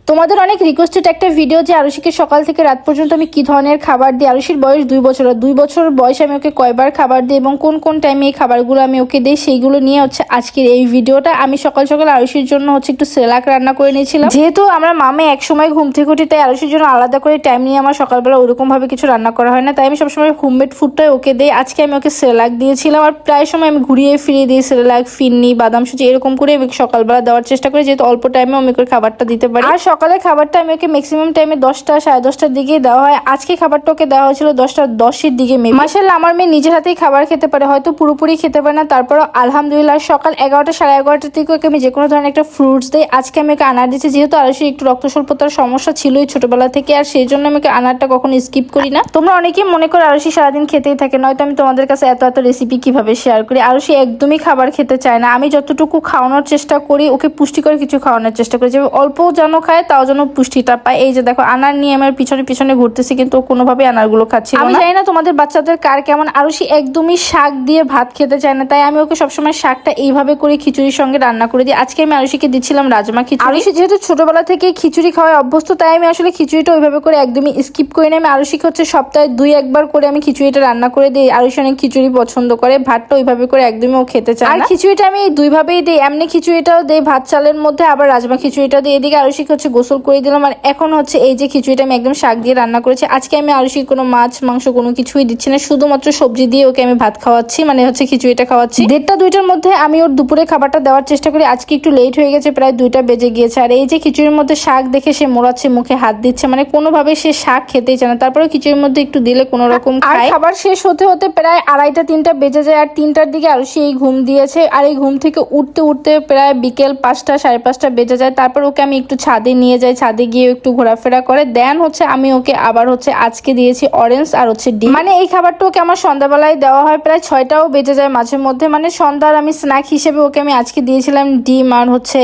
তোমাদের অনেক রিকোয়েস্টেড একটা ভিডিও যে আরুষিকে সকাল থেকে রাত পর্যন্ত আমি কি ধরনের খাবার দিই। আরুষির বয়স 2 বছর, আর 2 বছর বয়সে আমি ওকে কয়বার খাবার দিই এবং কোন কোন টাইমে এই খাবারগুলো আমি ওকে দিই সেইগুলো নিয়ে হচ্ছে আজকের এই ভিডিওটা। আমি সকাল সকাল আরুষির জন্য হচ্ছে একটু সেলাক রান্না করে নিয়েছিলাম। যেহেতু আমরা মামে এক সময় ঘুম থেকে উঠি, তাই আরুষির জন্য আলাদা করে টাইম নিয়ে আমার সকালবেলা ওইরকম ভাবে কিছু রান্না করা হয় না, তাই আমি সবসময় হোমমেড ফুডটাই ওকে দিই। আজকে আমি ওকে সেলাক দিয়েছিলাম, আর প্রায় সময় আমি ঘুরিয়ে ফিরিয়ে দিই সেলাক, ফিন্নি, বাদাম সুজি এরকম করে আমি সকালবেলা দেওয়ার চেষ্টা করি, যেহেতু অল্প টাইমে আমি ওকে খাবারটা দিতে পারি। আর সকালে খাবারটা আমি ওকে ম্যাক্সিমাম টাইমে 10টা সাড়ে 10টার দিকে দেওয়া হয়। আজকে খাবারটা ওকে দেওয়া হয়েছিল 10টা 10-এর দিকে। মাশাআল্লাহ আমার মেয়ে নিজের হাতেই খাবার খেতে পারে, হয়তো পুরোপুরি খেতে পারে না, তারপরও আলহামদুলিল্লাহ। সকাল 11টা সাড়ে 11টার দিকে ওকে আমি যে কোনো ধরনের একটা ফ্রুটস দিই। আজকে আমি ওকে আনার দিচ্ছি, যেহেতু আরুষির একটু রক্ত স্বল্পতার সমস্যা ছিলই ছোটবেলা থেকে, আর সেই জন্য আমি ওকে আনারটা কখনো স্কিপ করি না। তোমরা অনেকেই মনে করো আরুষি সারাদিন খেতেই থাকে, নয়তো আমি তোমাদের কাছে এত এত রেসিপি কিভাবে শেয়ার করি। আরুষি একদমই খাবার খেতে চায় না। আমি যতটুকু খাওয়ানোর চেষ্টা করি, ওকে পুষ্টিকর কিছু খাওয়ানোর চেষ্টা করি, যে অল্প যেন খায় তাও যেন পুষ্টিটা পায়। এই যে দেখো আনার নিয়ে আমার পিছনে পিছনে ঘুরতেছি, কিন্তু কোনোভাবে আনারগুলো খাচ্ছি না। আমি জানি না তোমাদের বাচ্চাদের কার কেমন। আরুষি একদমই শাক দিয়ে ভাত খেতে চায় না, তাই আমি ওকে সবসময় শাকটা এইভাবে করে খিচুড়ির সঙ্গে রান্না করে দিই। আজকে আমি আরুষিকে দিচ্ছিলাম রাজমা খিচুড়ি। আরুষি যেহেতু ছোটবেলা থেকে খিচুড়ি খাওয়ায় অভ্যস্ত, তাই আমি আসলে খিচুড়িটা ওইভাবে করে একদমই স্কিপ করি না। আমি আরুষিকে হচ্ছে সপ্তাহে 2-1 বার করে আমি খিচুড়িটা রান্না করে দিই। আরুষি অনেক খিচুড়ি পছন্দ করে, ভাতটা ওইভাবে করে একদমই ও খেতে চায় না। আর খিচুড়িটা আমি দুইভাবেই দিই, এমনি খিচুড়িটাও দিই ভাত চালের মধ্যে, আবার রাজমা খিচুড়িটা দিয়ে এদিকে আরুষিকে হচ্ছে গোসল করে দিলাম। আর এখন হচ্ছে এই যে খিচুড়িটা আমি একদম শাক দিয়ে রান্না করেছি। আজকে আমি আরুষিকে কোনো মাছ মাংস কোনো কিছুই দিচ্ছি না, শুধুমাত্র সবজি দিয়ে ওকে আমি ভাত খাওয়াচ্ছি, মানে হচ্ছে খিচুড়িটা খাওয়াচ্ছি। 1:30-2টার মধ্যে আমি ওর দুপুরে খাবারটা দেওয়ার চেষ্টা করি। আজকে একটু লেট হয়ে গেছে, প্রায় 2টা বেজে গিয়েছে। আর এই যে খিচুড়ির মধ্যে শাক দেখে সে মোড়াচ্ছে, মুখে হাত দিচ্ছে, মানে কোনোভাবে সে শাক খেতেই চায় না। তারপরে খিচুড়ির মধ্যে একটু দিলে কোনো রকম খায়। খাবার শেষ হতে হতে প্রায় 2:30-3টা বেজে যায়। আর 3টার দিকে আরুষি এই ঘুম দিয়েছে, আর এই ঘুম থেকে উঠতে উঠতে প্রায় বিকেল 5টা সাড়ে 5টা বেজে যায়। তারপর ওকে আমি একটু ছাদে নিয়ে যাই, ছাদে গিয়ে একটু ঘোরাফেরা করে দেন হচ্ছে আমি ওকে আবার হচ্ছে আজকে দিয়েছি অরেঞ্জ আর হচ্ছে ডিম। মানে এই খাবারটা ওকে আমার সন্ধ্যাবেলায় দেওয়া হয়, প্রায় 6টাও বেজে যায় মাঝে মধ্যে। মানে সন্ধ্যার আমি স্ন্যাক হিসেবে ওকে আমি আজকে দিয়েছিলাম ডিম আর হচ্ছে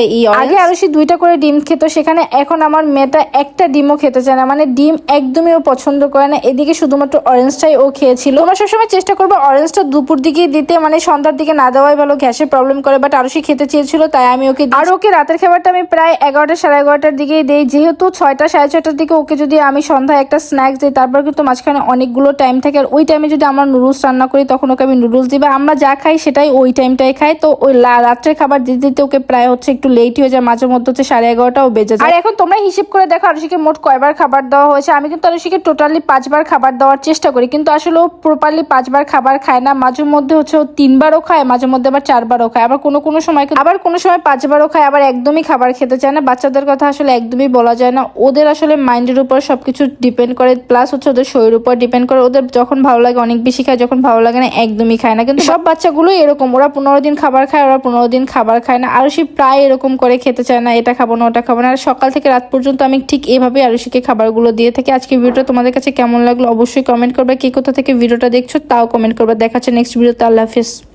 আগে আরুষি 2টা করে ডিম খেত, সেখানে এখন আমার মেয়েটা একটা ডিমও খেতে চায় না, মানে ডিম একদমই ও পছন্দ করে না। এদিকে শুধুমাত্র অরেঞ্জটাই ও খেয়েছিল। তোমরা সবসময় চেষ্টা করবে অরেঞ্জটা দুপুর দিকে দিতে, মানে সন্ধ্যার দিকে না দেওয়াই ভালো, গ্যাসের প্রবলেম করে। বাট আরুষি খেতে চেয়েছিল, তাই আমি ওকে আর ওকে রাতের খাবারটা আমি প্রায় 11টা সাড়ে 11টার দিকেই দিই, যেহেতু 6টা সাড়ে 6টার দিকে ওকে যদি আমি সন্ধ্যায় একটা স্ন্যাক্স দিই, তারপর কিন্তু মাঝখানে অনেকগুলো টাইম থাকে। আর ওই টাইমে যদি আমরা নুডলস রান্না করি, তখন ওকে আমি নুডলস দিই, বা আমরা যা খাই সেটাই ওই টাইমটাই খাই। তো ওই রাত্রের খাবার দিতে দিতে ওকে প্রায় হচ্ছে একটু লেট হয়ে যায়, মাঝে মধ্যে হচ্ছে 11:30টাও বেজে যায়। আর এখন তোমরা হিসেব করে দেখো আরুষিকে মোট কয়বার খাবার দেওয়া হয়েছে। আমি কিন্তু আরুষিকে টোটালি 5বার খাবার দেওয়ার চেষ্টা করি, কিন্তু আসলে ও প্রপারলি 5বার খাবার খায় না। মাঝে মধ্যে হচ্ছে ও 3বারও খায়, মাঝে মধ্যে আবার 4বারও খায়, আবার কোনো সময় 5বারও খায়, আবার একদমই খাবার খেতে চায় না। বাচ্চাদের কথা আসলে একদমই বলা যায় না, ওদের আসলে মাইন্ডের উপর সবকিছু ডিপেন্ড করে, প্লাস হচ্ছে ওদের শরীরের উপর ডিপেন্ড করে। ওদের যখন ভালো লাগে অনেক বেশি খায়, যখন ভালো লাগে না একদমই খায় না। কিন্তু সব বাচ্চাগুলোই এরকম, ওরা 15 দিন খাবার খায়, ওরা 15 দিন খাবার খায় না। আরুষি প্রায় এরকম করে খেতে চায় না, এটা খাবো না ওটা খাবো না। আর সকাল থেকে রাত পর্যন্ত আমি ঠিক এইভাবে আরুষিকে খাবারগুলো দিয়ে থাকি। আজকে ভিডিওটা তোমাদের কাছে কেমন লাগলো অবশ্যই কমেন্ট করবে। কে কোথা থেকে ভিডিওটা দেখছো তাও কমেন্ট করবে। দেখা হচ্ছে নেক্সট ভিডিওতে। আল্লাহ হাফেজ।